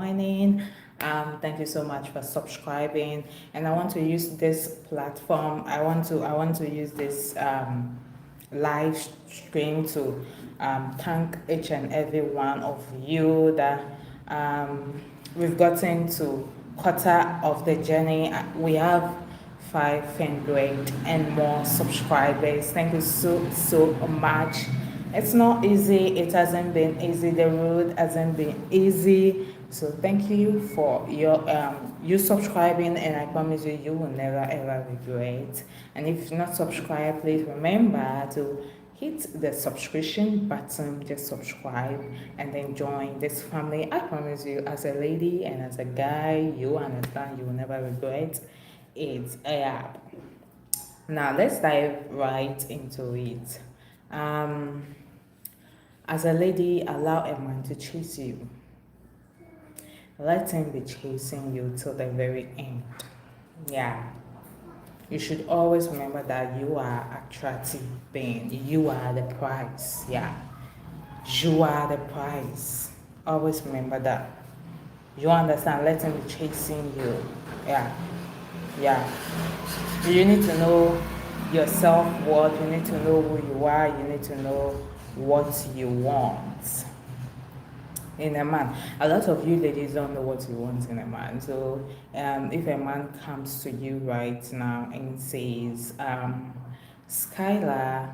joining. Thank you so much for subscribing. And I want to use this platform. I want to use this live stream to thank each and every one of you that we've gotten to quarter of the journey. We have 500 and more subscribers. Thank you so much. It's not easy. It hasn't been easy. The road hasn't been easy. So thank you for your you subscribing, and I promise you, you will never ever regret. And if you're not subscribed, please remember to hit the subscription button, just subscribe and then join this family. I promise you, as a lady and as a guy, you understand, you will never regret it. Yeah. Now let's dive right into it. Um, as a lady, allow a man to chase you. Let him be chasing you till the very end. Yeah. You should always remember that you are attractive being. You are the prize. Yeah. You are the prize. Always remember that. You understand? Let him be chasing you. Yeah. Yeah. You need to know your self-worth. You need to know who you are. You need to know what you want in a man. A lot of you ladies don't know what you want in a man. So if a man comes to you right now and says, Skylar,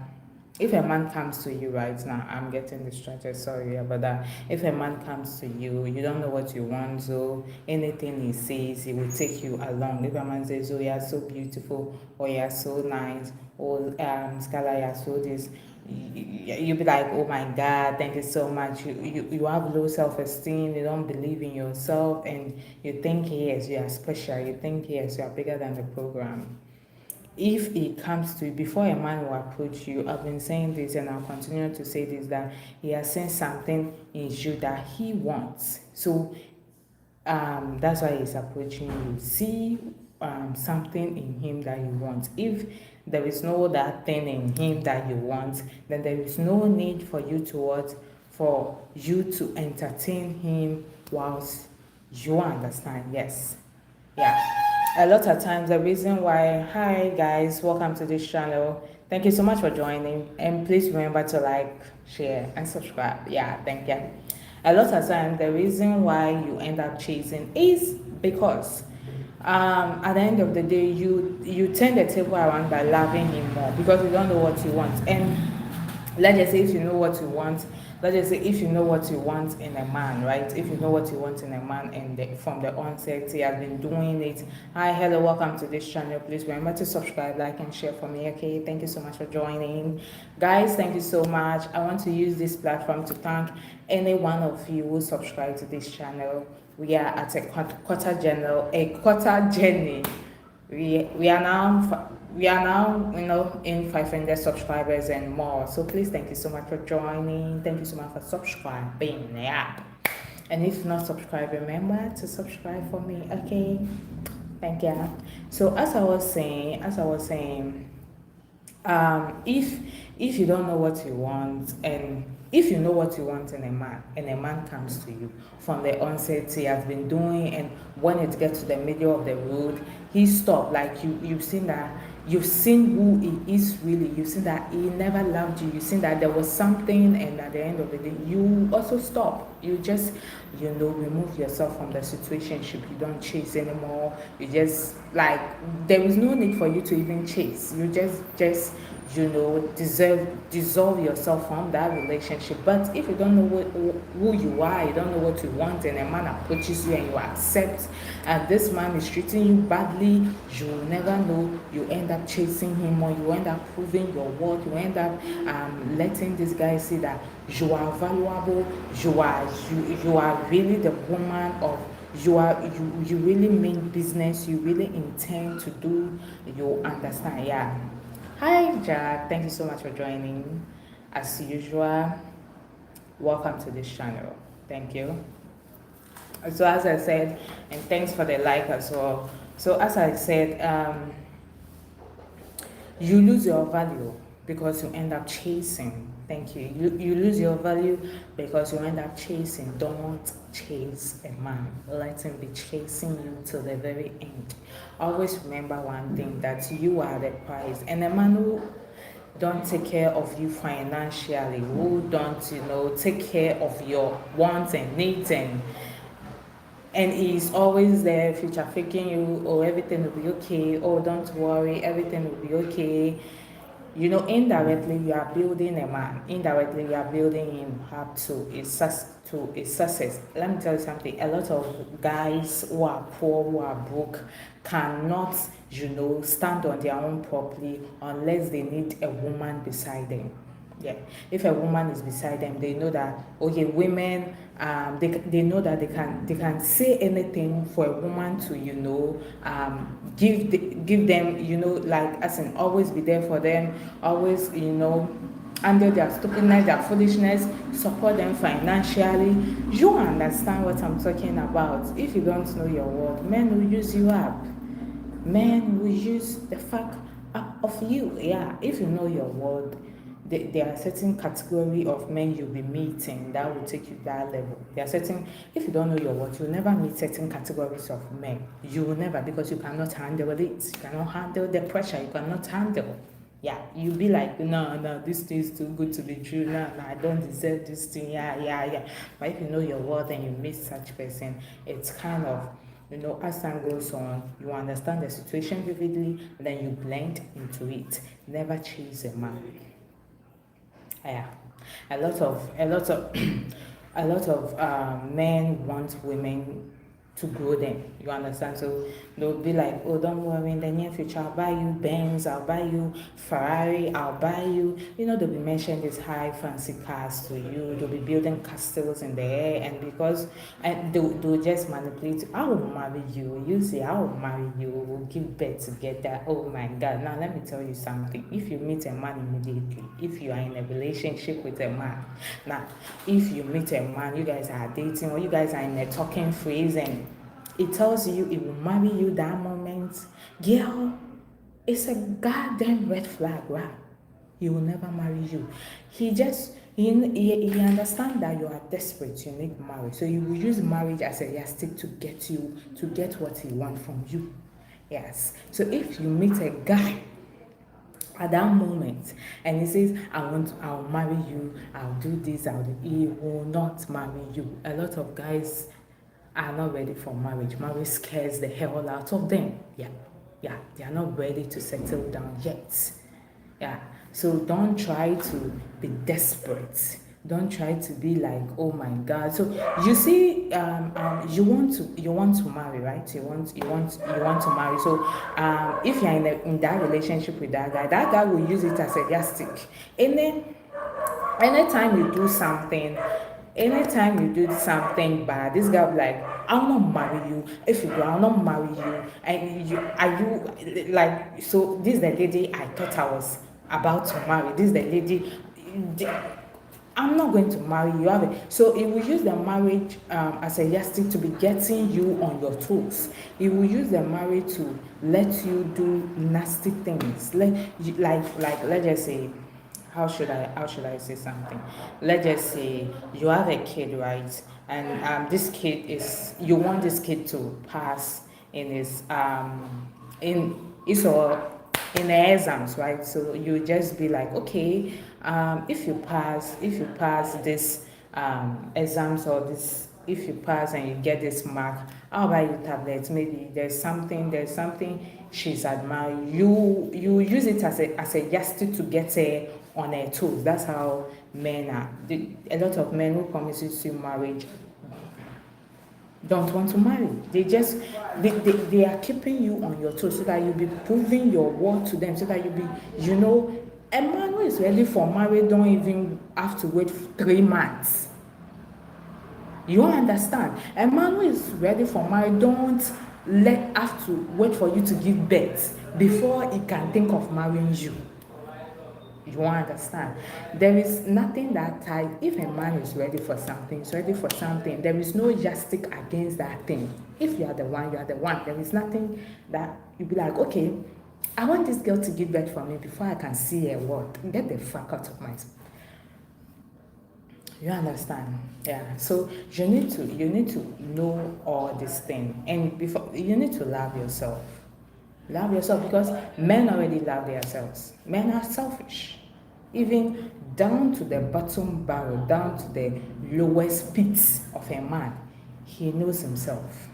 if a man comes to you right now, I'm getting distracted, sorry about that. If a man comes to you, you don't know what you want, so anything he says, he will take you along. If a man says, oh, you're so beautiful, or you're so nice, or Skylar, you're so this, you'll be like, oh my God, thank you so much. You have low self-esteem, you don't believe in yourself, and you think, yes, you are special, you think, yes, you are bigger than the program. If it comes to, before a man will approach you, I've been saying this and I'll continue to say this, that he has seen something in you that he wants. So that's why he's approaching you. See something in him that you want. If there is no that thing in him that you want, then there is no need for you to entertain him whilst you understand. Yes. Yeah. A lot of times the reason why, hi guys, welcome to this channel. Thank you so much for joining, and please remember to like, share and subscribe. Yeah, thank you. A lot of times the reason why you end up chasing is because at the end of the day you turn the table around by loving him more, because you don't know what you want. And let's just say if you know what you want, in a man, right? If you know what you want in a man, and from the onset he has been doing it. Hi, hello, welcome to this channel. Please remember to subscribe, like and share for me. Okay, thank you so much for joining, guys. Thank you so much. I want to use this platform to thank any one of you who subscribe to this channel. We are at a quarter journey. We are now in 500 subscribers and more. So please, thank you so much for joining. Thank you so much for subscribing. Yeah. And if not subscribed, remember to subscribe for me. Okay. Thank you. So as I was saying, if you don't know what you want, and if you know what you want in a man, and a man comes to you from the onset, he has been doing, and when it gets to the middle of the road, he stopped. Like you've seen that, you've seen who he is really, you've seen that he never loved you, you've seen that there was something, and at the end of the day, you also stop. You just, remove yourself from the situationship. You don't chase anymore. You just, like, there is no need for you to even chase. You just dissolve yourself from that relationship. But if you don't know who you are, you don't know what you want, and a man approaches you and you accept, and this man is treating you badly, you will never know. You end up chasing him, or you end up proving your worth. You end up letting this guy see that you are valuable. You are really the woman of, you really mean business. You really intend to do. You understand? Yeah. Hi Jack, thank you so much for joining. As usual, welcome to this channel. Thank you. So as I said, and thanks for the like as well. So as I said, you lose your value because you end up chasing. Thank you. You lose your value because you end up chasing. Don't chase a man. Let him be chasing you to the very end. Always remember one thing, that you are the prize. And a man who don't take care of you financially, who don't, take care of your wants and needs, and he's always there future faking you, oh, everything will be okay, oh, don't worry, everything will be okay. Indirectly you are building a man. Indirectly you are building him up to a success. Let me tell you something. A lot of guys who are poor, who are broke, cannot, stand on their own properly unless they need a woman beside them. Yeah, if a woman is beside them, they know that, okay, women, they know that they can say anything for a woman to, give them, like, as in, always be there for them, always, under their stupidness, their foolishness, support them financially. You understand what I'm talking about. If you don't know your worth, men will use you up. Men will use the fuck up of you. Yeah, if you know your worth, there are certain category of men you'll be meeting that will take you that level. There are certain, if you don't know your worth, you'll never meet certain categories of men. You will never, because you cannot handle it. You cannot handle the pressure. You cannot handle. Yeah, you'll be like, no, this thing is too good to be true. No, I don't deserve this thing. Yeah. But if you know your worth and you meet such person, it's kind of, as time goes on, you understand the situation vividly, and then you blend into it. Never chase a man. Yeah, a lot of a lot of men want women to grow them. You understand? So they'll be like, oh, don't worry, in the near future I'll buy you Benz, I'll buy you Ferrari, I'll buy you, they'll be mentioning these high fancy cars to you. They'll be building castles in the air, and because they'll just manipulate. I will marry you. You say, I will marry you, we'll give birth together. Oh my God. Now let me tell you something. If you meet a man immediately, if you are in a relationship with a man, now if you meet a man, you guys are dating, or you guys are in a talking phase, and it tells you it will marry you that moment, girl, it's a goddamn red flag, right? He will never marry you. He understands that you are desperate, you need marriage. So he will use marriage as a yardstick to get what he wants from you. Yes. So if you meet a guy at that moment and he says, I'll marry you, I'll do this, he will not marry you. A lot of guys are not ready for marriage. Marriage scares the hell out of them. Yeah, they are not ready to settle down yet. Yeah, so don't try to be desperate. Don't try to be like, oh my God. So you see, you want to marry, right? You want to marry. So if you're in that relationship with that guy will use it as a yardstick. Anytime you do something bad, this guy will be like, I'll not marry you. If you do, I'll not marry you. And you like, so this is the lady I thought I was about to marry. This is the lady, I'm not going to marry you. So it will use the marriage as a yardstick to be getting you on your toes. It will use the marriage to let you do nasty things. Like let's just say, how should I say something? Let's just say you have a kid, right? And this kid you want this kid to pass in his in the exams, right? So you just be like, okay, if you pass this exams, or this, if you pass and you get this mark, I'll buy you tablets. Maybe there's something she's admiring. You use it as a yardstick to get her on her toes. That's how men are. A lot of men who promises you marriage don't want to marry. They are keeping you on your toes so that you'll be proving your worth to them, so that you'll be, a man who is ready for marriage don't even have to wait 3 months. You understand? A man who is ready for marriage don't have to wait for you to give birth before he can think of marrying you. You understand? There is nothing that ties. If a man is ready for something, there is no yardstick against that thing. If you are the one, you are the one. There is nothing that you be like, okay, I want this girl to give birth for me before I can see her word. Get the fuck out of my You understand? Yeah. So you need to know all these things, and before you need to love yourself. Love yourself because men already love themselves. Men are selfish. Even down to the bottom barrel, down to the lowest pits of a man, he knows himself.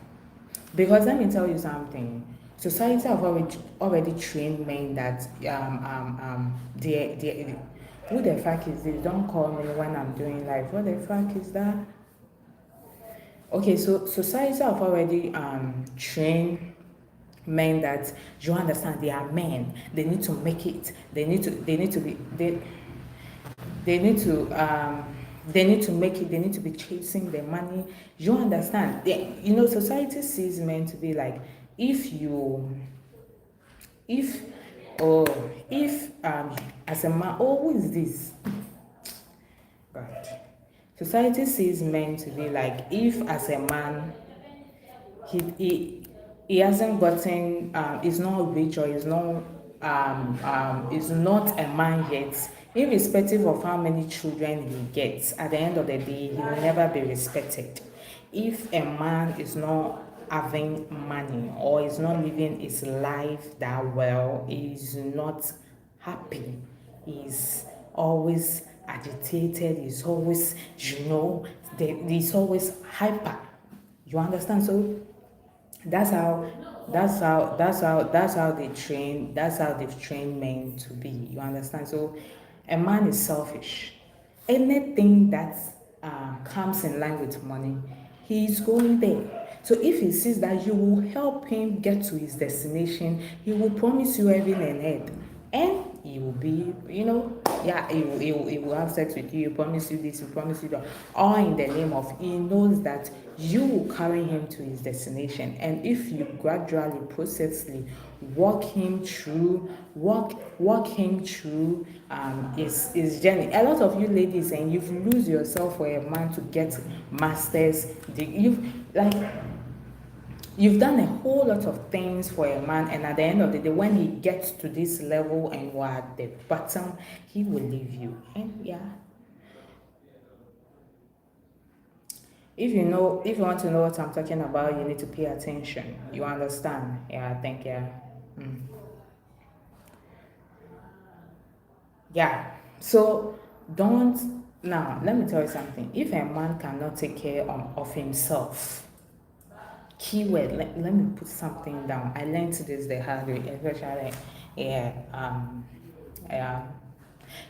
Because let me tell you something. Society have already trained men that they who the fuck is this? Don't call me when I'm doing life. What the fuck is that? Okay, so society have already trained men that you understand they are men. They need to make it. They need to they need to make it. They need to be chasing their money. You understand? Society sees men to be like, if you if or if as a man, oh, who is this? God. Society sees men to be like, if as a man he hasn't gotten is not rich or is not a man yet, irrespective of how many children he gets, at the end of the day he will never be respected. If a man is not having money or is not living his life that well, is not happy, is always agitated, is always, he's always hyper. You understand? So that's how that's how they've trained men to be. You understand? So a man is selfish. Anything that comes in line with money, he's going there. So if he sees that you will help him get to his destination, he will promise you heaven and earth. And he will be, yeah, he will have sex with you, he promise you this, he promise you that, all in the name of, he knows that you will carry him to his destination. And if you gradually, processively walk him through his journey. A lot of you ladies, and you've lose yourself for a man to get masters. You've done a whole lot of things for a man, and at the end of the day, when he gets to this level and you are at the bottom, he will leave you. And yeah, if you want to know what I'm talking about, you need to pay attention. You understand? Yeah, I think yeah. Mm. Yeah. So don't now. Let me tell you something. If a man cannot take care of himself, keyword, let me put something down. I learned this the hard way, especially yeah, yeah.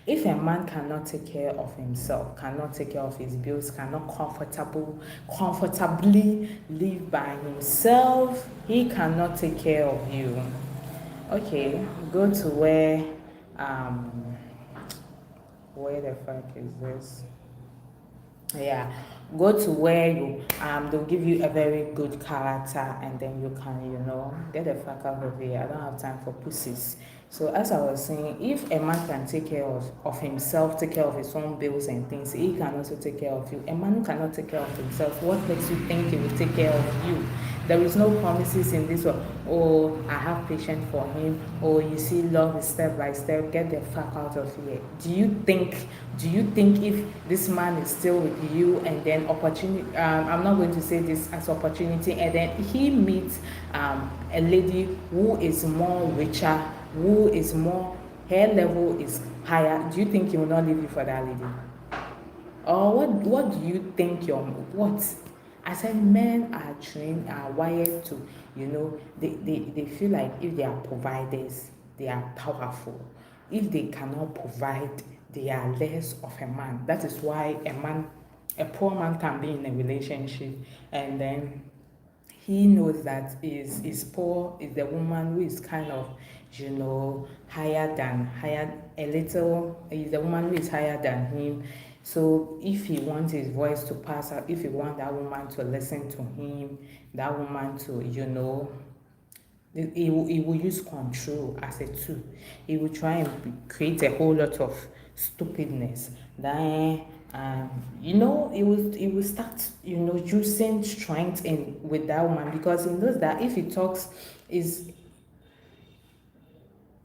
If a man cannot take care of himself, cannot take care of his bills, cannot comfortably live by himself, he cannot take care of you. Okay, go to where the fuck is this? Yeah, go to where you they'll give you a very good character, and then you can get the fuck out of here. I don't have time for pussies. So as I was saying, if a man can take care of himself, take care of his own bills and things, he can also take care of you. A man who cannot take care of himself, what makes you think he will take care of you? There is no promises in this one. Oh, I have patience for him. Oh, you see, love is step by step. Get the fuck out of here. Do you think if this man is still with you, and then opportunity, I'm not going to say this as opportunity, and then he meets a lady who is more richer, who is more, her level is higher, do you think he will not leave you for that lady? Or what do you think what? I said men are trained, are wired to, they feel like if they are providers, they are powerful. If they cannot provide, they are less of a man. That is why a poor man can be in a relationship, and then he knows that is poor, is the woman who is kind of higher a little, is the woman who is higher than him. So if he wants his voice to pass out, if he wants that woman to listen to him, that woman to he will use control as a tool. He will try and create a whole lot of stupidness. Then he will start using strength in with that woman, because he knows that if he talks is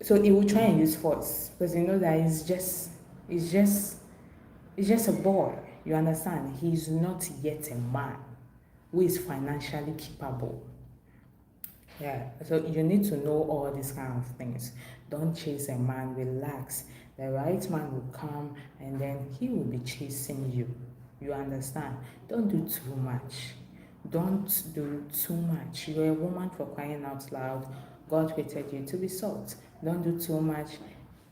so he will try and use force, because he knows that it's just a boy. You understand? He's not yet a man who is financially capable. Yeah, so you need to know all these kind of things. Don't chase a man, relax. The right man will come and then he will be chasing you. You understand? Don't do too much. Don't do too much. You're a woman, for crying out loud. God created you to be salt. Don't do too much.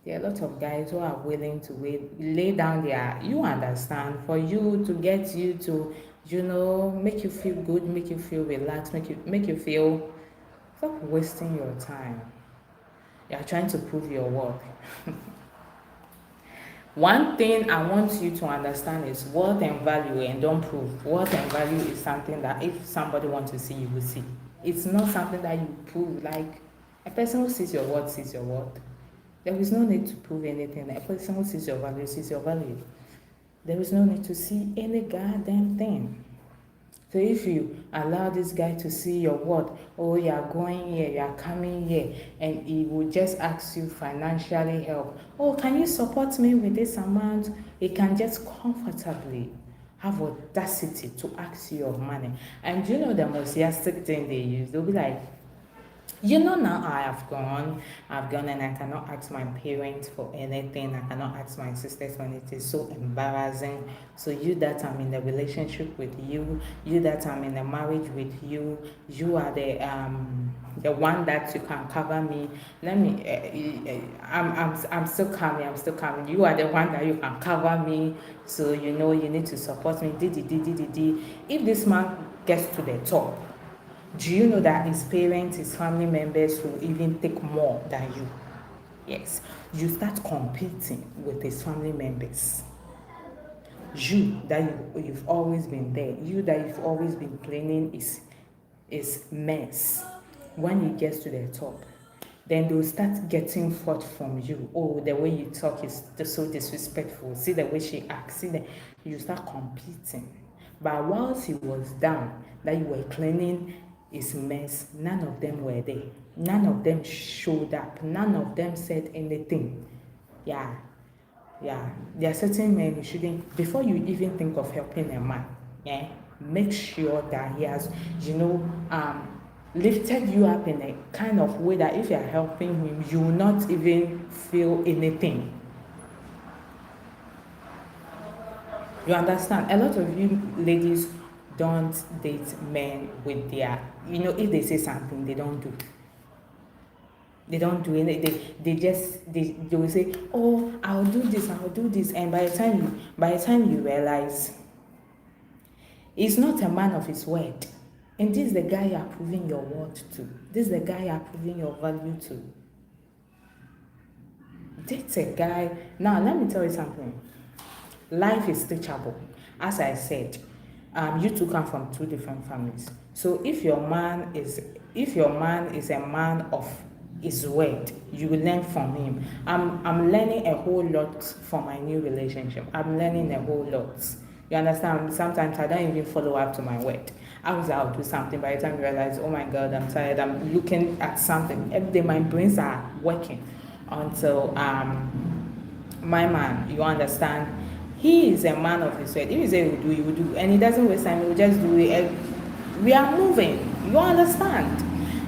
There are a lot of guys who are willing to lay down their, you understand, for you to get you to, make you feel good, make you feel relaxed, make you feel. Stop wasting your time. You are trying to prove your worth. One thing I want you to understand is worth and value, and don't prove. Worth and value is something that if somebody wants to see, you will see. It's not something that you prove. Like a person who sees your worth sees your worth. There is no need to prove anything. A person who sees your value sees your value. There is no need to see any goddamn thing. So if you allow this guy to see your worth, oh, you are going here, you are coming here, and he will just ask you financially help. Oh, can you support me with this amount? He can just comfortably have audacity to ask you of money. And you know the most yastic thing they use? They'll be like, now I've gone and I cannot ask my parents for anything. I cannot ask my sisters when it is so embarrassing. So you that I'm in a relationship with you that I'm in a marriage with you, you are the one that you can cover me. I'm still coming. You are the one that you can cover me. So you need to support me. If this man gets to the top, do you know that his parents, his family members will even take more than you? Yes. You start competing with his family members. You that you've always been there. You that you've always been cleaning his mess. When he gets to the top, then they'll start getting fault from you. Oh, the way you talk is so disrespectful. See the way she acts. You start competing. But whilst he was down, that you were cleaning his mess, none of them were there. None of them showed up. None of them said anything. Yeah. There are certain men you shouldn't, before you even think of helping a man, make sure that he has, lifted you up in a kind of way that if you are helping him, you will not even feel anything. You understand? A lot of you ladies don't date men with their, if they say something, they don't do. They don't do anything. They will say, oh, I'll do this, and by the time you realize, he's not a man of his word. And this is the guy you are proving your worth to. This is the guy you are proving your value to. Date a guy. Now, let me tell you something. Life is teachable. As I said, you two come from two different families. So if your man is a man of his word, you will learn from him. I'm learning a whole lot from my new relationship. I'm learning a whole lot. You understand? Sometimes I don't even follow up to my word. I'll do something. By the time you realize, oh my God, I'm tired. I'm looking at something. Every day my brains are working until my man, you understand, he is a man of his word. If he say he will do, and he doesn't waste time, he will just do it. We are moving. You understand?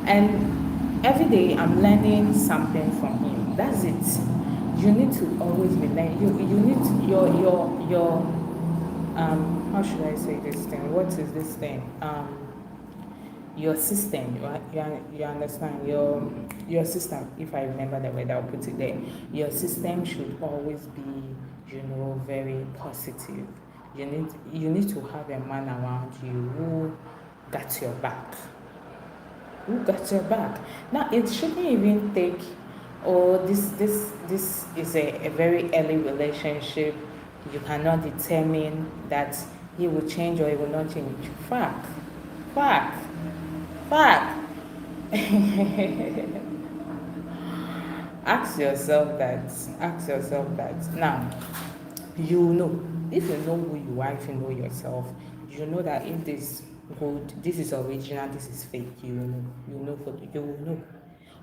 And every day I'm learning something from him. That's it. You need to always be learning. You need your how should I say this thing? What is this thing? Your system, you understand, your system, if I remember the word, I'll put it there. Your system should always be, very positive. You need to have a man around you who got your back. Now, it shouldn't even take, this is a very early relationship. You cannot determine that he will change or he will not change. Fact. Ask yourself that. Now, if you know who you are, if you know yourself, you know that if this gold, this is original, this is fake, you will know.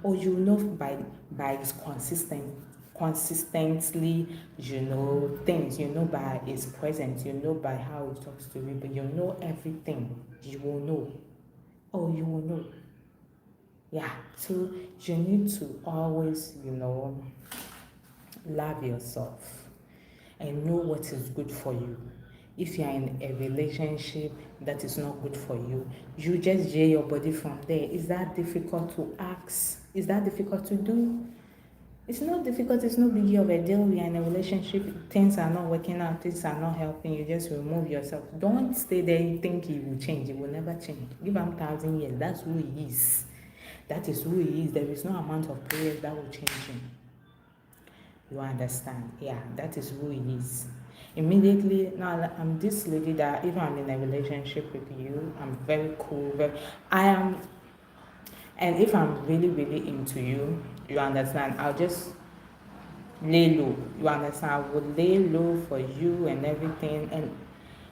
Or you know by his consistently, things, by his presence, by how he talks to you, but everything. You will know. Oh, you will know. Yeah. So you need to always, love yourself and know what is good for you. If you are in a relationship that is not good for you, you just jail your body from there. Is that difficult to ask? Is that difficult to do? It's not difficult, it's no biggie of a deal. We are in a relationship, things are not working out, things are not helping, you just remove yourself. Don't stay there, you think he will change. He will never change. Give him 1,000 years, that's who he is. That is who he is. There is no amount of prayers that will change him. You understand? Yeah, that is who he is. Immediately, now I'm this lady that if I'm in a relationship with you, I'm very cool. I am, and if I'm really, really into you, you understand, I'll just lay low. You understand? I would lay low for you and everything. And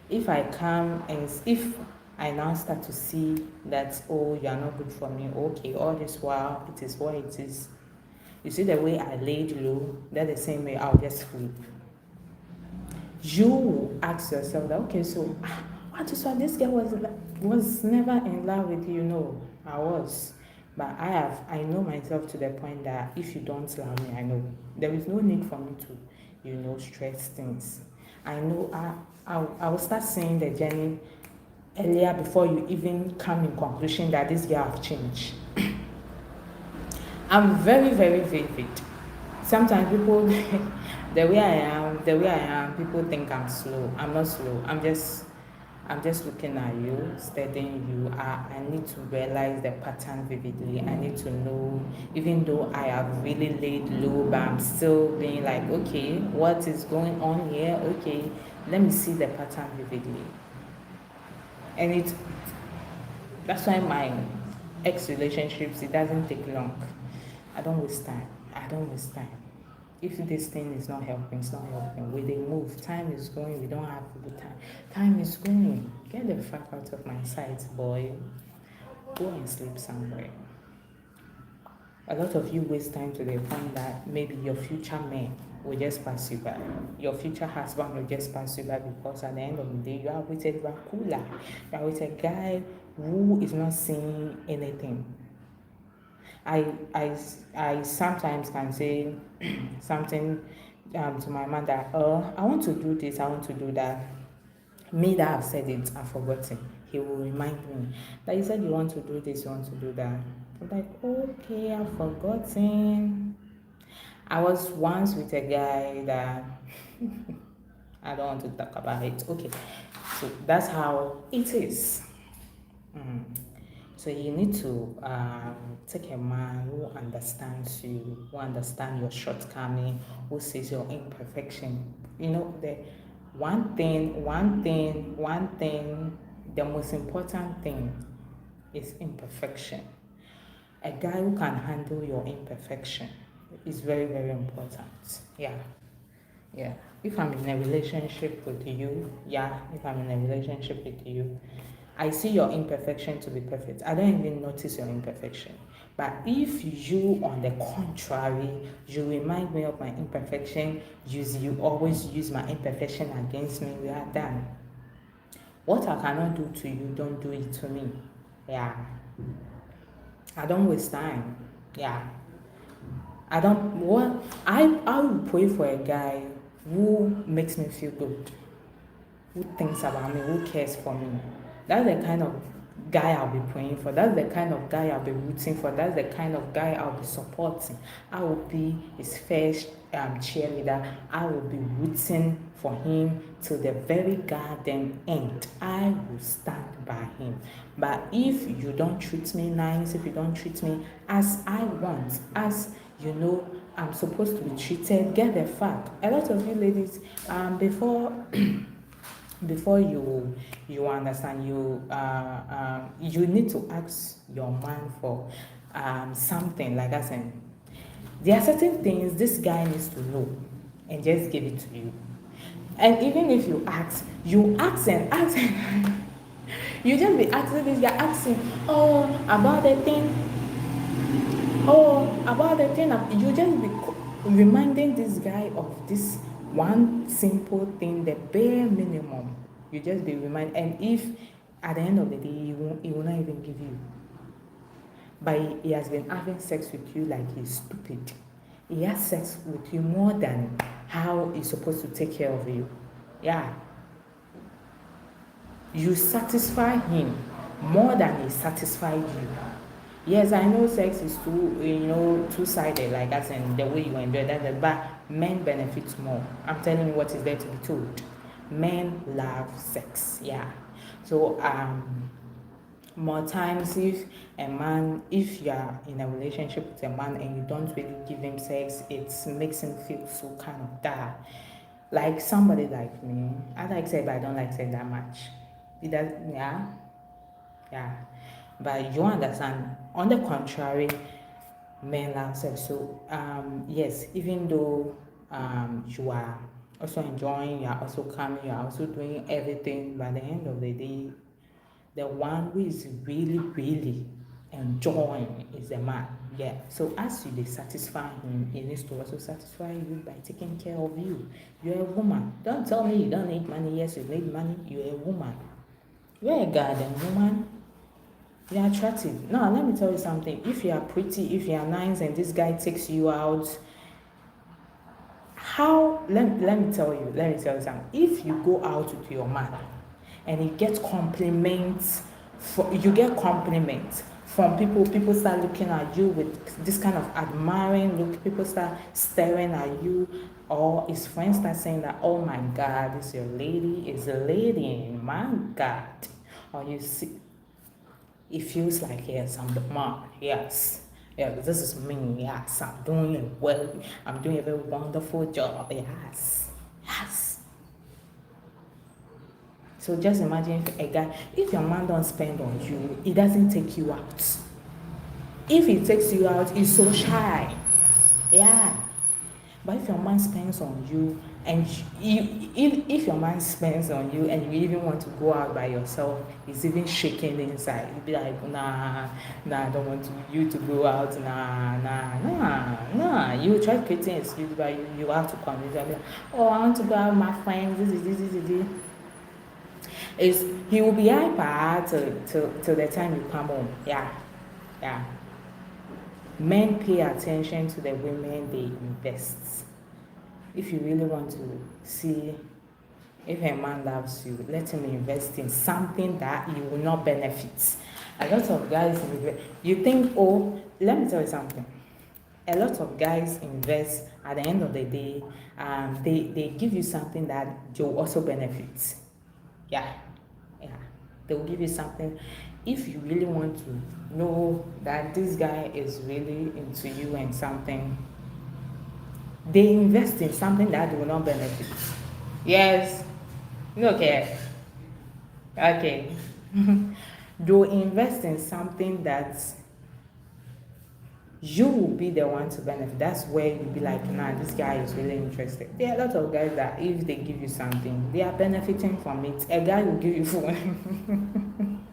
if I come and if I now start to see that, oh, you are not good for me, okay, all this while, it is what it is. You see the way I laid low, that's the same way I'll just sleep. You will ask yourself that, okay, so what is why this girl was never in love with you? No, I was. But I know myself to the point that if you don't love me, I know. There is no need for me to, stress things. I know I will start seeing the journey earlier before you even come in conclusion that this girl have changed. I'm very, very vivid. Sometimes people, the way I am, people think I'm slow. I'm not slow. I'm just looking at you, studying you. I need to realize the pattern vividly. I need to know, even though I have really laid low, but I'm still being like, okay, what is going on here? Okay, let me see the pattern vividly. And that's why my ex-relationships, it doesn't take long. I don't waste time. If this thing is not helping, it's not helping. We they move. Time is going. We don't have good time. Time is going. Get the fuck out of my sight, boy. Go and sleep somewhere. A lot of you waste time to the point that maybe your future man will just pass you by. Your future husband will just pass you by because at the end of the day, you are with a Dracula. You are with a guy who is not seeing anything. I sometimes can say something to my man that, I want to do this, I want to do that. Me that have said it, I've forgotten. He will remind me that you said you want to do this, you want to do that. I'm like, okay, I've forgotten. I was once with a guy that I don't want to talk about it. Okay, so that's how it is. So you need to take a man who understands you, who understands your shortcoming, who sees your imperfection. The one thing, the most important thing is imperfection. A guy who can handle your imperfection is very, very important. Yeah. If I'm in a relationship with you, I see your imperfection to be perfect. I don't even notice your imperfection. But if you, on the contrary, you remind me of my imperfection, you always use my imperfection against me, we are done. What I cannot do to you, don't do it to me. Yeah. I don't waste time. Yeah. I will pray for a guy who makes me feel good, who thinks about me, who cares for me. That's the kind of guy I'll be praying for. That's the kind of guy I'll be rooting for. That's the kind of guy I'll be supporting. I will be his first cheerleader. I will be rooting for him till the very goddamn end. I will stand by him. But if you don't treat me nice, if you don't treat me as I want, as I'm supposed to be treated, get the fuck. A lot of you ladies, before you understand, you need to ask your man for something. Like I said, there are certain things this guy needs to know and just give it to you. And even if you ask and ask you just be asking this guy, asking about the thing, you just be reminding this guy of this one simple thing, the bare minimum. You just be reminded, and if at the end of the day he will not even give you, but he has been having sex with you like he's stupid. He has sex with you more than how he's supposed to take care of you. Yeah. You satisfy him more than he satisfied you. Yes, I know sex is two-sided, like as in the way you enjoy that, but men benefit more. I'm telling you what is there to be told. Men love sex, yeah. So more times if you are in a relationship with a man and you don't really give him sex, it makes him feel so kind of bad. Like somebody like me, I like sex, but I don't like sex that much. It does, yeah, yeah. But you understand. On the contrary, men love sex. So yes, even though you are also enjoying, you are also coming, you are also doing everything. By the end of the day, the one who is really, really enjoying is the man. Yeah. So as you satisfy him, he needs to also satisfy you by taking care of you. You're a woman. Don't tell me you don't need money. Yes, you need money. You're a woman. You're a garden woman. You're attractive. Now, let me tell you something. If you are pretty, if you are nice, and this guy takes you out, let me tell you something. If you go out with your man and you get compliments, from people start looking at you with this kind of admiring look, people start staring at you, or his friends start saying that, oh my God, this your lady is a lady, my God. Or you see, it feels like, yes, I'm the man, yes. Yeah, this is me, yes, I'm doing it well, I'm doing a very wonderful job, yes, yes. So just imagine if your man don't spend on you, he doesn't take you out. If he takes you out, he's so shy, yeah. But if your man spends on you, and if your man spends on you and you even want to go out by yourself, he's even shaking inside. You'll be like, nah, I don't want you to go out, nah. You try creating excuse, but you have to convince him, like, oh, I want to go out with my friends, this. He will be hyper till the time you come home. Yeah. Men pay attention to the women they invest. If you really want to see if a man loves you, let him invest in something that you will not benefit. A lot of guys you think, oh, let me tell you something. A lot of guys invest, at the end of the day, they give you something that you'll also benefit. Yeah. They will give you something. If you really want to know that this guy is really into you and something, they invest in something that they will not benefit. Yes. Okay. They'll invest in something that you will be the one to benefit. That's where you'll be like, nah, this guy is really interested. There are a lot of guys that if they give you something, they are benefiting from it. A guy will give you phone.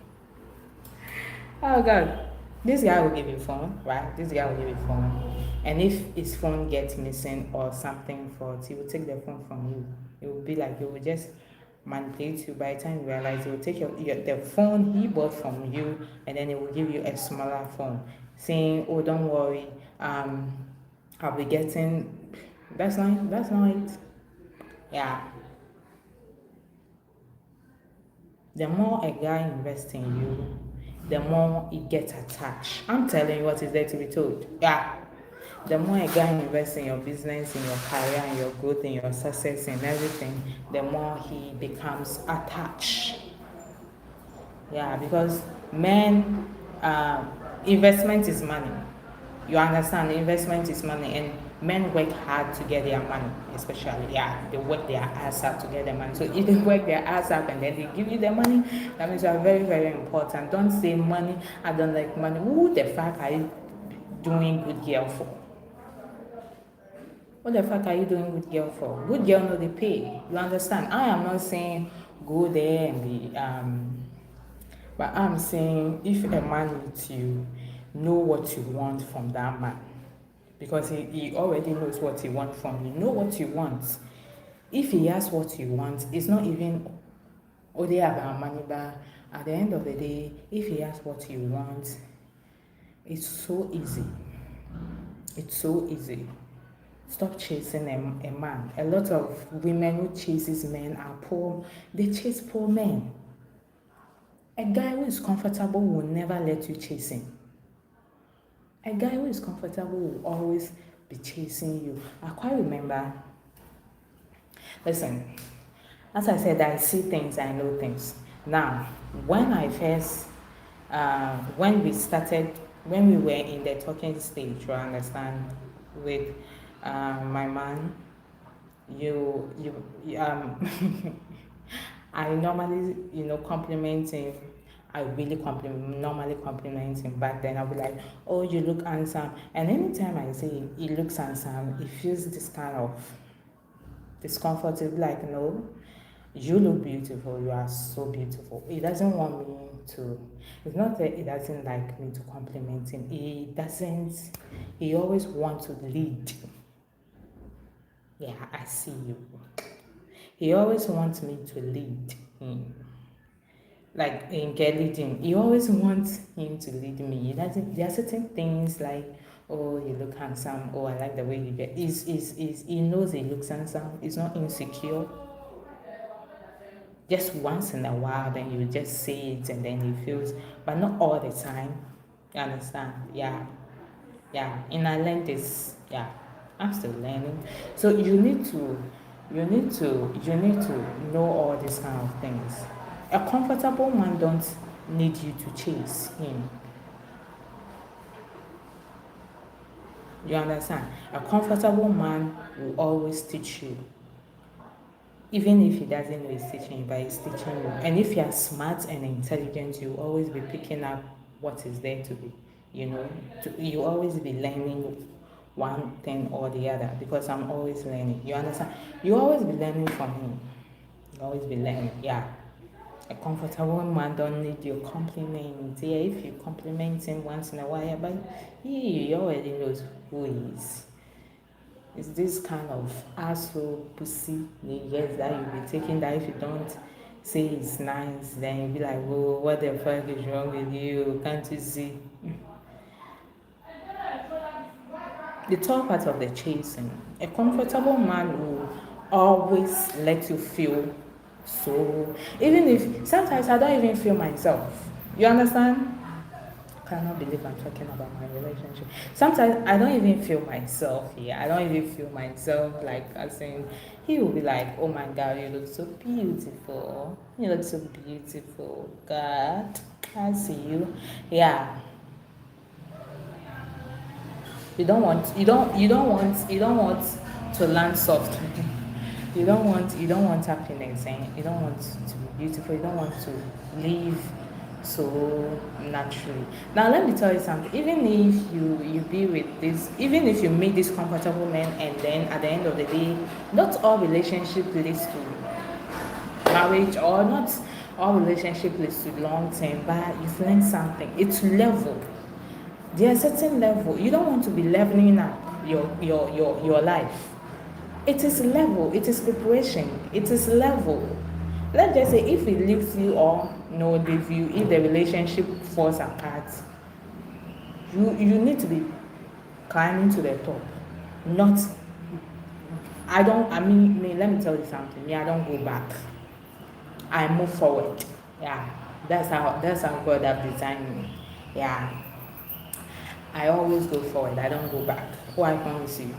Oh God. This guy will give you phone, right? This guy will give you phone. And if his phone gets missing or something faults, he will take the phone from you. It will be like he will just manipulate you. By the time you realize, he will take the phone he bought from you, and then he will give you a smaller phone, saying, oh, don't worry, I'll be getting. That's not it. Yeah. The more a guy invests in you, the more he gets attached. I'm telling you what is there to be told. Yeah. The more a guy invests in your business, in your career, in your growth, in your success, in everything, the more he becomes attached. Yeah, because men, investment is money. You understand? Investment is money, and men work hard to get their money, especially. Yeah, they work their ass up to get their money. So if they work their ass up and then they give you the money, that means you are very, very important. Don't say money, I don't like money. Who the fuck are you doing good girl for? What the fuck are you doing good girl for? Good girl no they pay. You understand? I am not saying go there and be but I'm saying if a man meets you, know what you want from that man. because he already knows what he wants from you. Know what you want. If he asks what you want, it's not even only about money, but at the end of the day, if he asks what you want, it's so easy. It's so easy. Stop chasing a man. A lot of women who chases men are poor. They chase poor men. A guy who is comfortable will never let you chase him. A guy who is comfortable will always be chasing you. I quite remember. Listen, as I said, I see things, I know things. Now, when I first, when we were in the talking stage, you understand, with my man, I normally, compliment him. I really normally compliment him. Back then, I'll be like, "Oh, you look handsome." And anytime I say he looks handsome, he feels this kind of discomfort. He'll be like, "No, you look beautiful. You are so beautiful." He doesn't want me to. It's not that he doesn't like me to compliment him. He doesn't. He always wants to lead. Yeah, I see you. He always wants me to lead him. Like in get leading, he always wants him to lead me. He doesn't. There are certain things like, "Oh, you look handsome. Oh, I like the way you get." He knows he looks handsome. He's not insecure. Just once in a while, then you just say it, and then he feels, but not all the time. You understand? Yeah, yeah. And I learned this. Yeah, I'm still learning. So you need to know all these kind of things. A comfortable man don't need you to chase him. You understand? A comfortable man will always teach you. Even if he doesn't know he's teaching you, but he's teaching you. And if you are smart and intelligent, you'll always be picking up what is there to be. You always be learning one thing or the other, because I'm always learning. You understand? You always be learning from him. You always be learning. Yeah. A comfortable man don't need your compliment. Yeah, if you compliment him once in a while, but he already knows who he is. It's this kind of asshole pussy niggas that you'll be taking, that if you don't say it's nice, then you'll be like, "Oh, what the fuck is wrong with you? Can't you see?" The top part of the chasing. A comfortable man will always let you feel so. Even if sometimes I don't even feel myself. You understand? I cannot believe I'm talking about my relationship. Sometimes I don't even feel myself here. I don't even feel myself, like, as in, he will be like, "Oh my God, you look so beautiful. You look so beautiful. God, I see you." Yeah. You don't want to land soft. You don't want happiness, and you don't want to be beautiful. You don't want to live so naturally. Now let me tell you something. Even if you be with this, even if you meet this comfortable man, and then at the end of the day, not all relationship leads to marriage, or not all relationship leads to long term, but you've learned something. It's level. There's a certain level. You don't want to be leveling up your life. It is level. It is preparation. It is level. Let's just say if it leaves you or no leave you, if the relationship falls apart, you need to be climbing to the top. Not. Let me tell you something. I don't go back. I move forward. Yeah. That's how God has designed me. Yeah. I always go forward. I don't go back. Oh, I promise you.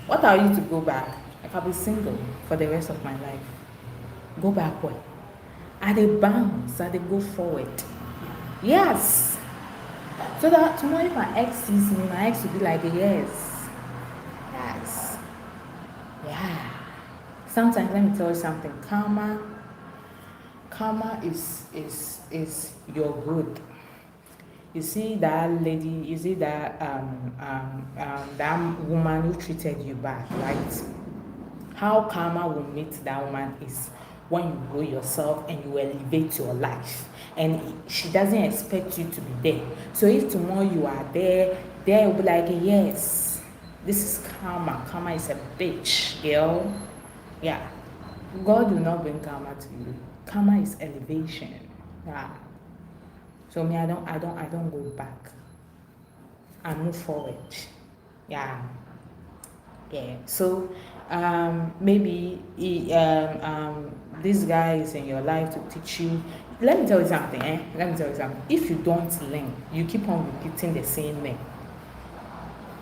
What are you to go back? I can be single for the rest of my life. Go backward. I they bounce. I they go forward. Yes. So that tomorrow if my ex sees me, my ex will be like, "Yes. Yes. Yeah." Sometimes let me tell you something. Karma is your good. You see that lady, you see that that woman who treated you bad, right? How karma will meet that woman is when you grow yourself and you elevate your life. And she doesn't expect you to be there. So if tomorrow you are there, They will be like, yes, this is karma. Karma is a bitch, girl. Yeah. God will not bring karma to you. Karma is elevation. Yeah. So me, I don't go back. I move forward. Yeah. Yeah. So maybe this guy is in your life to teach you. Let me tell you something. Let me tell you something. If you don't learn, you keep on repeating the same thing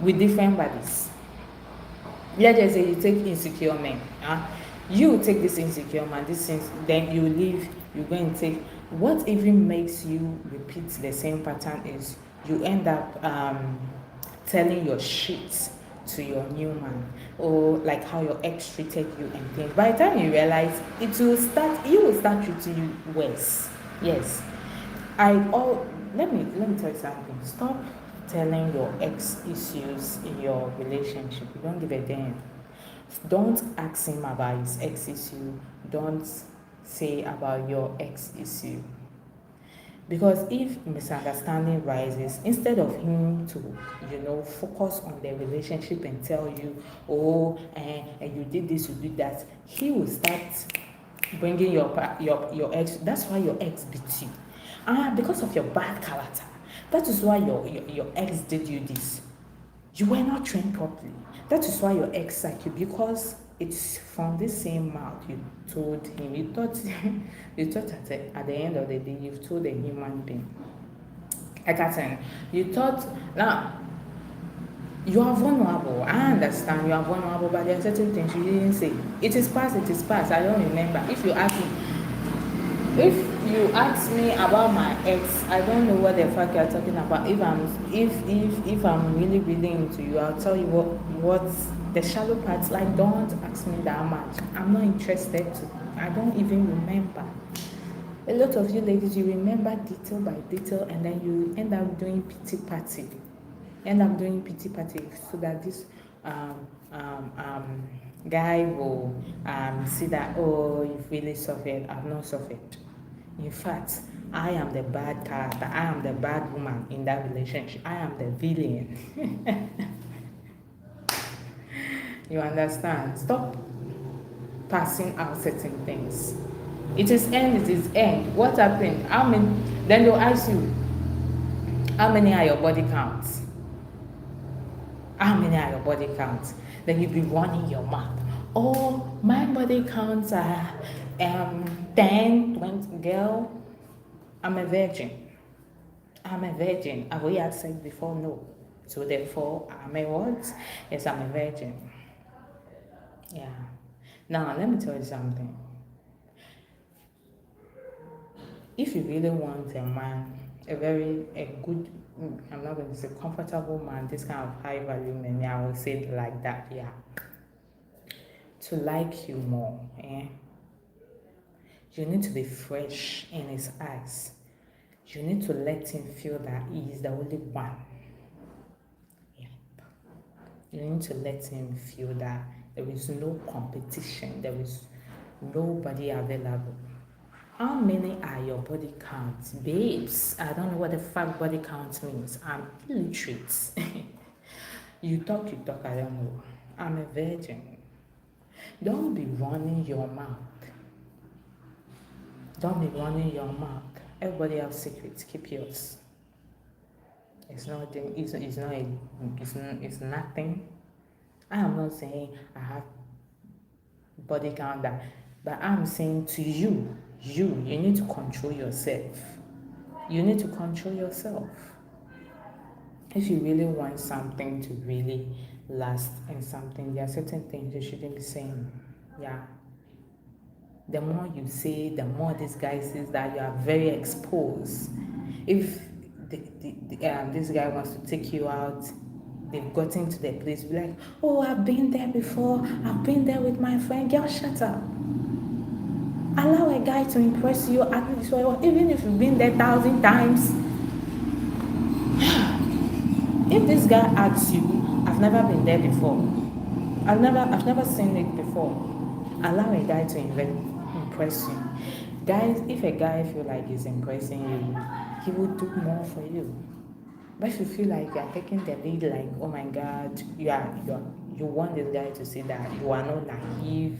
with different bodies. Let's just say you take insecure men. You take this insecure man, then you leave, you go and take. What even makes you repeat the same pattern is you end up telling your shit to your new man, or like how your ex treated you and things. By the time you realize, you will start treating you worse. Yes. Let me tell you something. Stop telling your ex issues in your relationship. You don't give a damn. Don't ask him about his ex issue. Don't say about your ex issue. Because if misunderstanding rises, instead of him to, focus on the relationship and tell you, and you did this, you did that, he will start bringing your ex. That's why your ex beat you. Because of your bad character. That is why your ex did you this. You were not trained properly. That is why your ex sacked you, because it's from the same mouth you told him. You thought at the end of the day you've told a human being. You thought, now you are vulnerable. I understand you are vulnerable, but there are certain things you didn't say. It is past. I don't remember. If you ask me about my ex, I don't know what the fuck you're talking about. If I'm really into you, I'll tell you what's the shallow parts. Like, don't ask me that much. I'm not interested to. I don't even remember. A lot of you ladies, you remember detail by detail, and then you end up doing pity party. So that this guy will see that, oh, you've really suffered. I've not suffered. In fact, I am the bad character. I am the bad woman in that relationship. I am the villain. You understand? Stop passing out certain things. It is end. What happened? Then they'll ask you, how many are your body counts? Then you'll be running your mouth. Oh, my body counts are 10, 20. Girl, I'm a virgin. Have we had sex before? No. So therefore, I'm a what? Yes, I'm a virgin. Yeah. Now, let me tell you something. If you really want a man, a good, I'm not going to say comfortable man, this kind of high value man, I will say it like that, yeah. To like you more, you need to be fresh in his eyes. You need to let him feel that he is the only one. Yep. You need to let him feel that there is no competition, there is nobody available. How many are your body counts? Babes, I don't know what the fuck body count means. I'm illiterate. You talk, I don't know. I'm a virgin. Don't be running your mouth. Everybody have secrets. Keep yours. It's nothing. I am not saying I have body count that, but I'm saying to you need to control yourself. You need to control yourself. If you really want something to really last and something, there are certain things you shouldn't be saying. Yeah. The more you say, the more this guy says that you are very exposed. If this guy wants to take you out, they've gotten to the place, be like, oh, I've been there before. I've been there with my friend. Girl, shut up. Allow a guy to impress you at least, even if you've been there 1,000 times. If this guy asks you, I've never been there before. I've never seen it before. Allow a guy to impress you. Guys, if a guy feel like he's impressing you, he will do more for you. But if you feel like you are taking the lead, like, oh my God, you want this guy to see that you are not naive,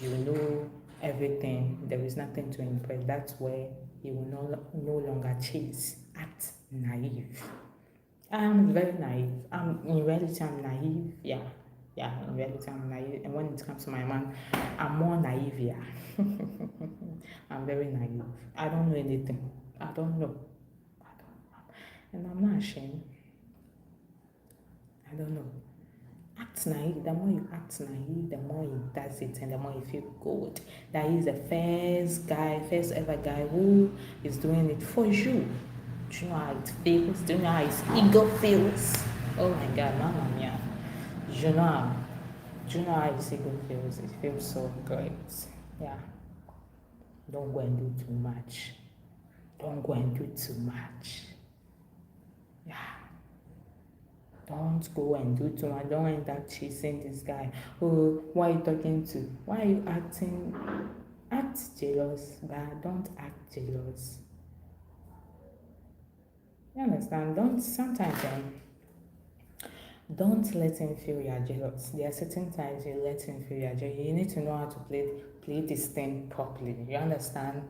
you know everything, there is nothing to impress. That's where he will no longer chase, act naive. I'm very naive. In reality, I'm naive. Yeah. Yeah, in reality, I'm naive. And when it comes to my man, I'm more naive. Yeah. I'm very naive. I don't know anything. I don't know. I don't, and I'm not ashamed. I don't know. Act naive. The more you act naive, the more he does it, and the more you feel good. That he's the first ever guy who is doing it for you. Do you know how it feels? Do you know how his ego feels? Oh my God, Mama Mia. You know how, do you know how his ego feels? It feels so great. Yeah. Don't go and do too much. Don't go and do too much. Yeah. Don't go and do too much. Don't end up chasing this guy. Oh, why are you talking to? Why are you acting? Act jealous, but don't act jealous. You understand? Don't let him feel you are jealous. There are certain times you let him feel you are jealous. You need to know how to play this thing properly. You understand?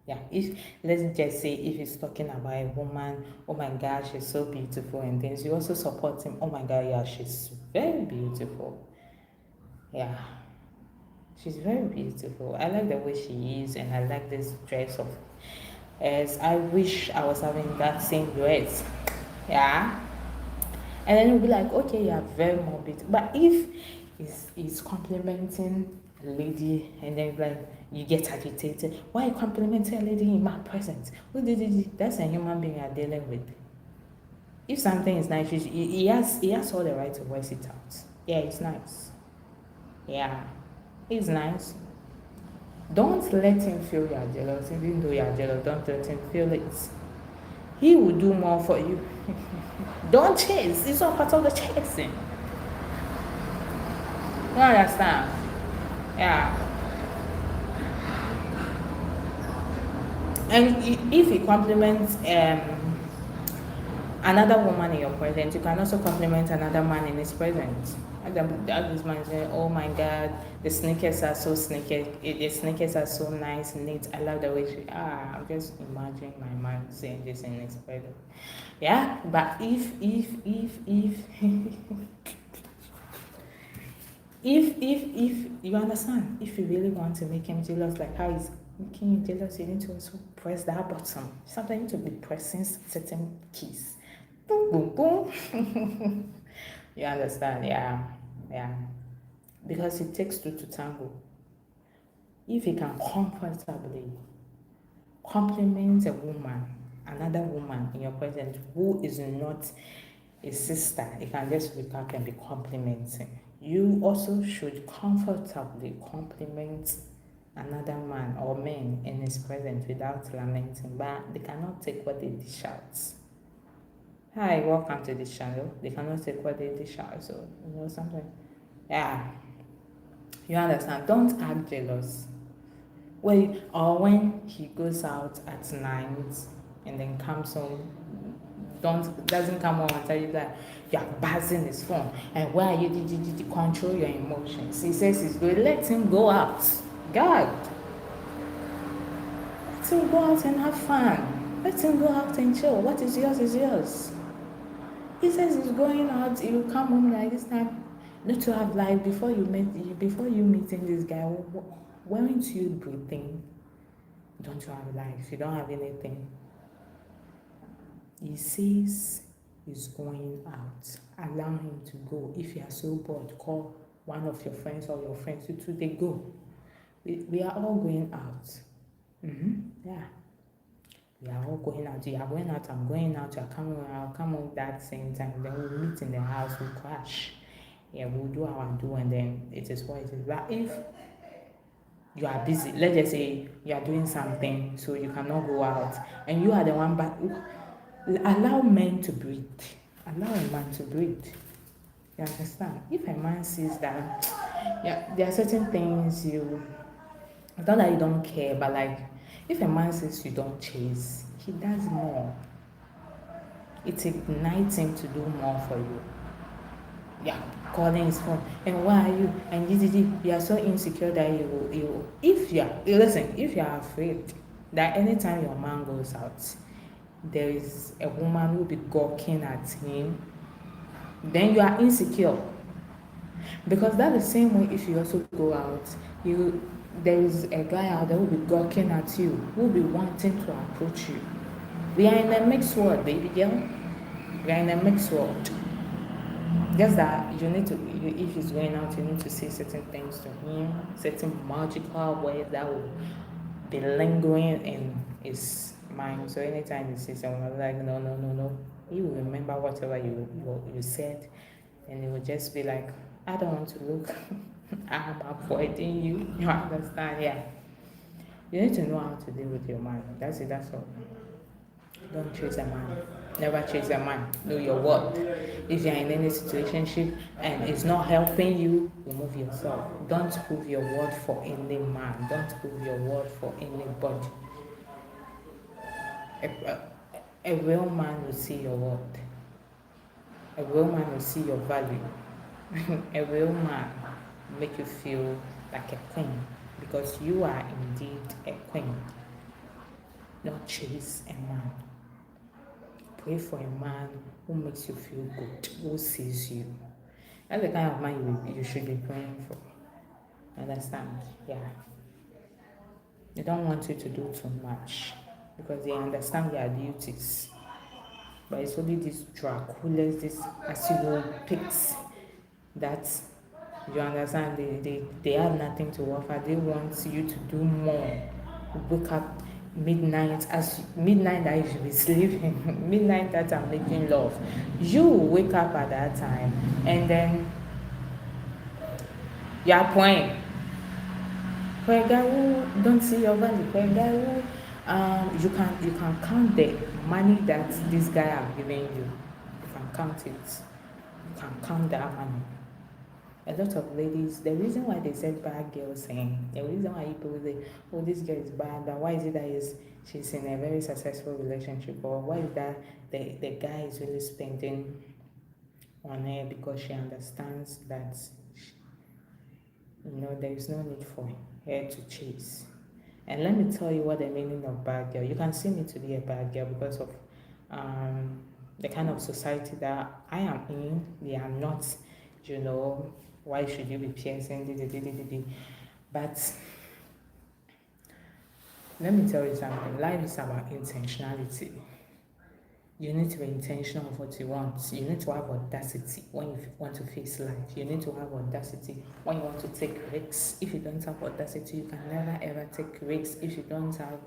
Yeah. If let's just say if he's talking about a woman, oh my God, she's so beautiful and things, you also support him. Oh my God, yeah, she's very beautiful. Yeah. She's very beautiful. I like the way she is, and I like this dress of as I wish I was having that same dress. Yeah. And then you'll be like, okay, you're very morbid. But if he's complimenting a lady and then like you get agitated, why are you complimenting a lady in my presence? That's a human being you're dealing with. If something is nice, he has all the right to voice it out. Yeah, it's nice. Yeah, it's nice. Don't let him feel you're jealous, even though you're jealous. Don't let him feel it. He will do more for you. Don't chase. It's all part of the chasing. You understand? Yeah. And if he compliments another woman in your presence, you can also compliment another man in his presence. And this man say, oh my God, the sneakers are so nice, neat. I love the way I'm just imagining my man saying this in his presence. Yeah, but if if you understand, if you really want to make him jealous, like how he's making you jealous, you need to also press that button. Sometimes you need to be pressing certain keys. Boom, boom, boom. You understand? Yeah. Because it takes two to tango. If you can comfortably compliment a woman, another woman in your presence who is not a sister, you can just wake up and be complimenting. You also should comfortably compliment another man or men in his presence without lamenting, but they cannot take what they dish out. Hi, welcome to this channel. They cannot take what they dish out, so something. Yeah, you understand. Don't act jealous. When he goes out at night and then comes home, doesn't come home and tell you that you're buzzing his phone and why you control your emotions. He says he's going, let him go out. God, let him go out and have fun. Let him go out and chill. What is yours is yours. He says he's going out. He will come home like this time. Not to have life before you meeting this guy. Weren't you breathing? Don't you have life? You don't have anything. He says he's going out. Allow him to go. If you are so bored, call one of your friends or your friends. You two, they go. We are all going out. Yeah. We are all going out. You are going out. I'm going out. You are coming. I'll come home that same time. Then we'll meet in the house. We'll crash. Yeah, we'll do our do, and then it is what it is. But if you are busy, let's just say you are doing something, so you cannot go out, and you are the one, but allow men to breathe. Allow a man to breathe. You understand? If a man sees that, yeah, there are certain things not that you don't care, but like if a man says you don't chase, he does more. it ignites him to do more for you. Yeah, calling his phone, and why are you? And you are so insecure that if you are, listen, if you are afraid that anytime your man goes out, there is a woman who will be gawking at him, then you are insecure. Because that's the same way if you also go out, you there is a guy out there who will be gawking at you, who will be wanting to approach you. We are in a mixed world, baby girl. We are in a mixed world. Just that you need to, if he's going out, you need to say certain things to him, certain magical words that will be lingering in his mind. So anytime you see someone like, no, no, no, no, he will remember whatever you said, and he will just be like, I don't want to look. I'm avoiding you. You understand? Yeah. You need to know how to deal with your mind. That's it. That's all. Don't chase a man. Never chase a man. Know your worth. If you're in any situationship and it's not helping you, remove yourself. Don't prove your worth for any man. Don't prove your worth for anybody. A real man will see your worth. A real man will see your value. A real man will make you feel like a queen, because you are indeed a queen. Don't chase a man. Pray for a man who makes you feel good, who sees you. That's the kind of man you should be praying for. Understand? Yeah. They don't want you to do too much because they understand your duties. But it's only these Draculas, these Asilo pigs that you understand they have nothing to offer. They want you to do more. Wake up midnight that you should be sleeping, midnight that I'm making love. You wake up at that time and then you are praying. For a guy who don't see your value, for a guy who you can count the money that this guy have given you. You can count it. You can count that money. A lot of ladies, the reason why they said bad girl saying, the reason why people say, oh, this girl is bad, that why is it that she's in a very successful relationship, or why is that the guy is really spending on her because she understands that there is no need for her to chase. And let me tell you what the meaning of bad girl. You can see me to be a bad girl because of the kind of society that I am in. They are not, why should you be piercing? But let me tell you something. Life is about intentionality. You need to be intentional of what you want. You need to have audacity when you want to face life. You need to have audacity when you want to take risks. If you don't have audacity, you can never ever take risks. If you don't have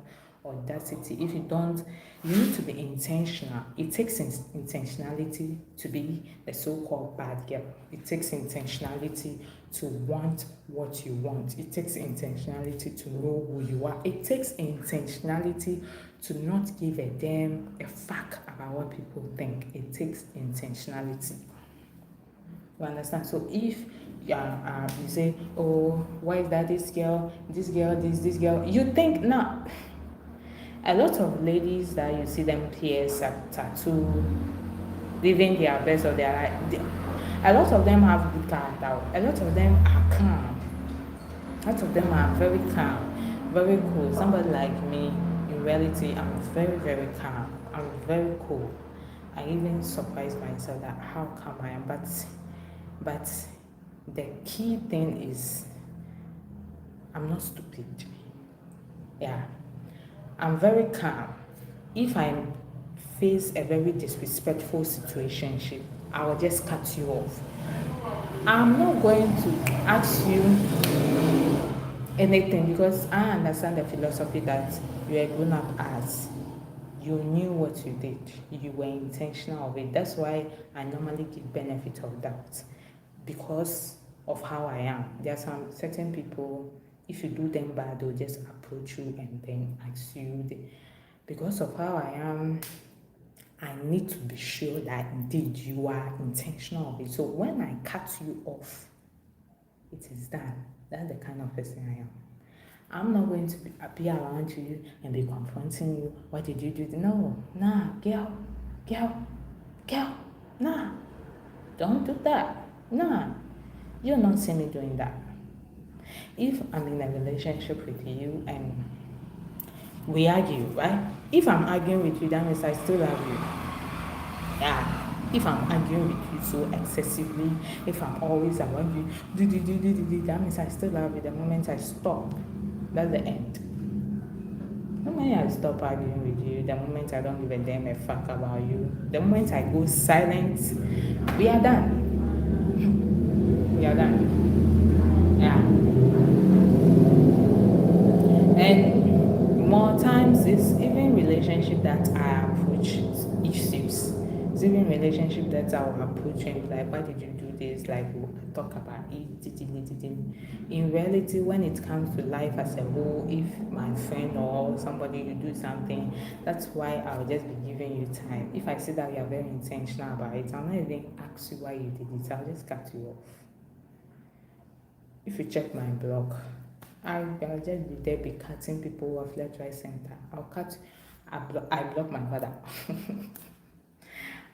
audacity, you need to be intentional. It takes intentionality to be the so-called bad girl. It takes intentionality to want what you want. It takes intentionality to know who you are. It takes intentionality to not give a damn a fuck about what people think. It takes intentionality. You understand? So if you say, oh, why is that this girl, this girl, you think now. A lot of ladies that you see them pierce a tattoo, living their best of their life, a lot of them have good character. A lot of them are calm. A lot of them are very calm, very cool. Somebody like me, in reality, I'm very, very calm. I'm very cool. I even surprise myself that how calm I am. But the key thing is I'm not stupid. Yeah. I'm very calm. If I face a very disrespectful situationship, I will just cut you off. I'm not going to ask you anything because I understand the philosophy that you are grown up as. You knew what you did. You were intentional of it. That's why I normally give benefit of doubt because of how I am. There are some certain people, if you do them bad, they'll just approach you and then ask you. Because of how I am, I need to be sure that indeed you are intentional of it. So when I cut you off, it is done. That's the kind of person I am. I'm not going to be around you and be confronting you. What did you do? No, nah, girl. Girl, nah, don't do that. Nah, you'll not see me doing that. If I'm in a relationship with you and we argue, right? If I'm arguing with you, that means I still love you. Yeah. If I'm arguing with you so excessively, if I'm always around you, that means I still love you. The moment I stop, that's the end. The moment I stop arguing with you, the moment I don't give a damn a fuck about you, the moment I go silent, we are done. We are done. Yeah. And more times, it's even relationship that I approach issues. It's even relationship that I will approach and like, why did you do this? Like, we'll talk about it. In reality, when it comes to life as a whole, if my friend or somebody you do something, that's why I'll just be giving you time. If I see that you are very intentional about it, I'll not even ask you why you did it. I'll just cut you off. If you check my blog, I'll just be there, be cutting people off left, right, center. I block my father.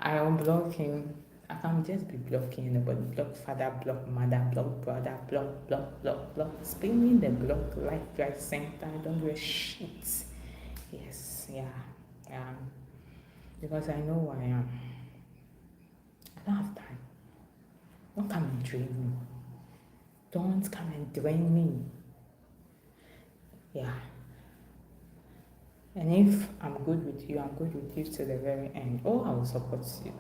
I unblock him. I can't just be blocking anybody. Block father, block mother, block brother, block. Spinning the block left, right, center. I don't do a shit. Yes, yeah. Because I know who I am. I don't have time. Don't come and drain me. Don't come and drain me. Yeah. And if I'm good with you, I'm good with you to the very end. Oh, I will support you.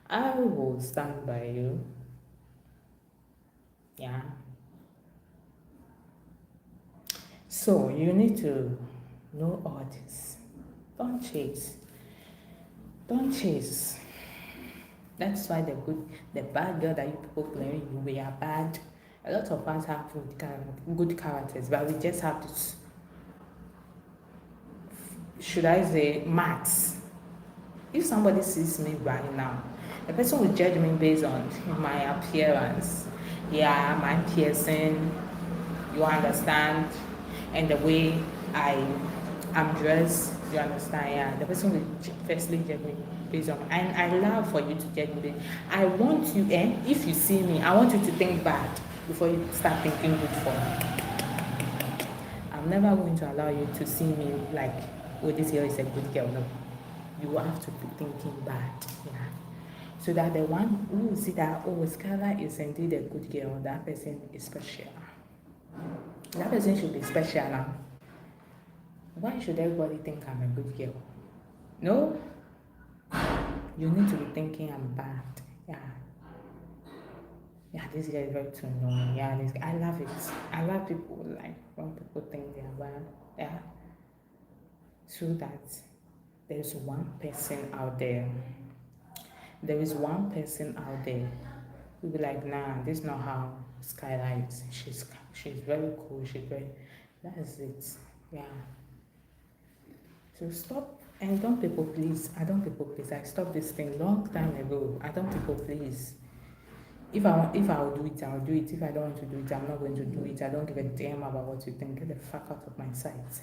I will stand by you. Yeah. So you need to know all this. Don't chase. Don't chase. That's why the bad girl that you people claim we are bad. A lot of us have good characters, but we just have to, should I say, max. If somebody sees me right now, the person will judge me based on my appearance. Yeah, my piercing, you understand, and the way am dressed, you understand. Yeah, the person will firstly judge me based on, and I love for you to judge me. I want you, and if you see me, I want you to think bad before you start thinking good for me. I'm never going to allow you to see me like, oh, this girl is a good girl. No, you have to be thinking bad. Yeah. So that the one who will see that, oh, Skylar is indeed a good girl, that person is special. That person should be special now. Why should everybody think I'm a good girl? No? You need to be thinking I'm bad. Yeah. Yeah, this girl is very too annoying. Yeah, I love it. I love people like when people think they are bad. Yeah. So that there's one person out there. There is one person out there who be like, nah, this is not how Skylar is. She's very cool. She's very. That is it. Yeah. So stop and don't people please. I don't people please. I stopped this thing long time ago. I don't people please. If I'll do it, I'll do it. If I don't want to do it, I'm not going to do it. I don't give a damn about what you think. Get the fuck out of my sight.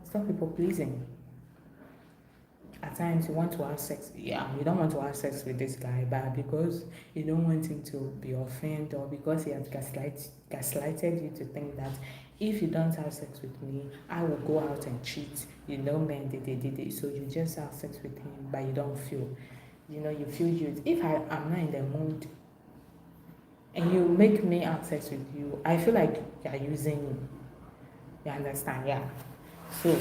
Stop people pleasing. At times you want to have sex. Yeah, you don't want to have sex with this guy, but because you don't want him to be offended or because he has gaslighted you to think that if you don't have sex with me, I will go out and cheat. You know, men, they. So you just have sex with him, but you don't feel. You feel used. If I'm not in the mood and you make me have sex with you, I feel like you're using me. You understand? Yeah. So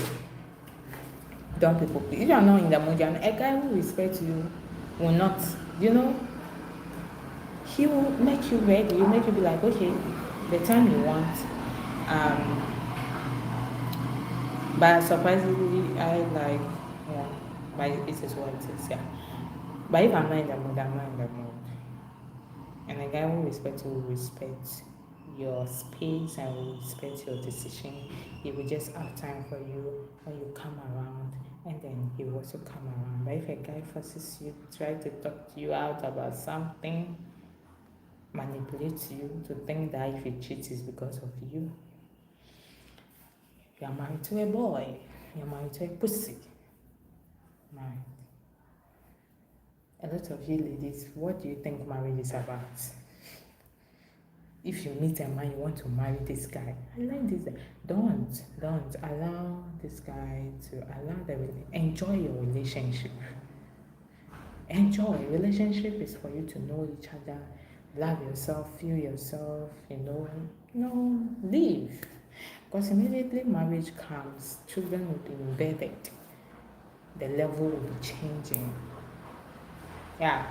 don't people please. If you are not in the mood, a guy who respects you will not, he will make you ready. He'll make you be like, okay, the time you want. But surprisingly, I like, yeah, but it is what it is, yeah. But if I'm not in the mood, I'm not in the mood. And a guy who respects you will respect your space and will respect your decision. He will just have time for you when you come around, and then he will also come around. But if a guy forces you, try to talk you out about something, manipulates you to think that if he cheats is because of you, you are married to a boy, you're married to a pussy. Married. A lot of you ladies, what do you think marriage is about? If you meet a man, you want to marry this guy. I like this guy. Don't allow this guy to allow enjoy your relationship. Enjoy. Relationship is for you to know each other, love yourself, feel yourself, live. Because immediately marriage comes, children will be embedded. The level will be changing. Yeah.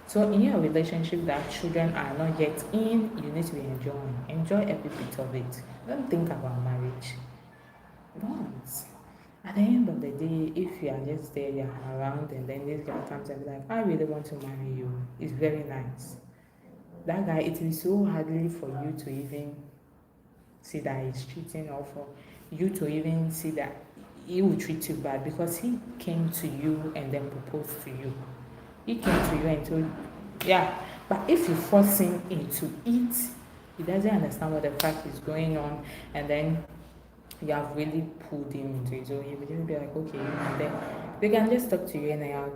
So in your relationship that children are not yet in, you need to be enjoying. Enjoy every bit of it. Don't think about marriage. Don't. At the end of the day, if you are just there, you are around, and then this guy comes and be like, I really want to marry you. It's very nice. That guy, it is so hardly for you to even see that he's cheating, or for you to even see that he will treat you bad, because he came to you and then proposed to you. He came to you and told, yeah. But if you force him into it, he doesn't understand what the fact is going on, and then you have really pulled him into it. So he will just be like, okay, and then they can just talk to you anyhow,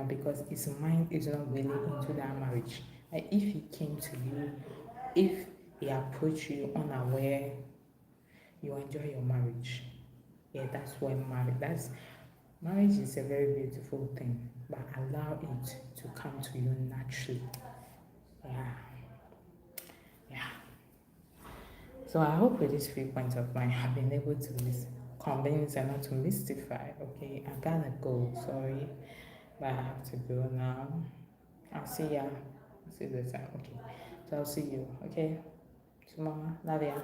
because his mind is not really into that marriage. Like if he came to you, if he approached you unaware, you enjoy your marriage. Yeah, that's when marriage is a very beautiful thing, but allow it to come to you naturally. Yeah. Yeah. So I hope with these 3 points of mine, I've been able to convince and not to mystify. Okay, I gotta go. Sorry, but I have to go now. I'll see ya. I'll see you later. Okay, so I'll see you. Okay, tomorrow. Love ya.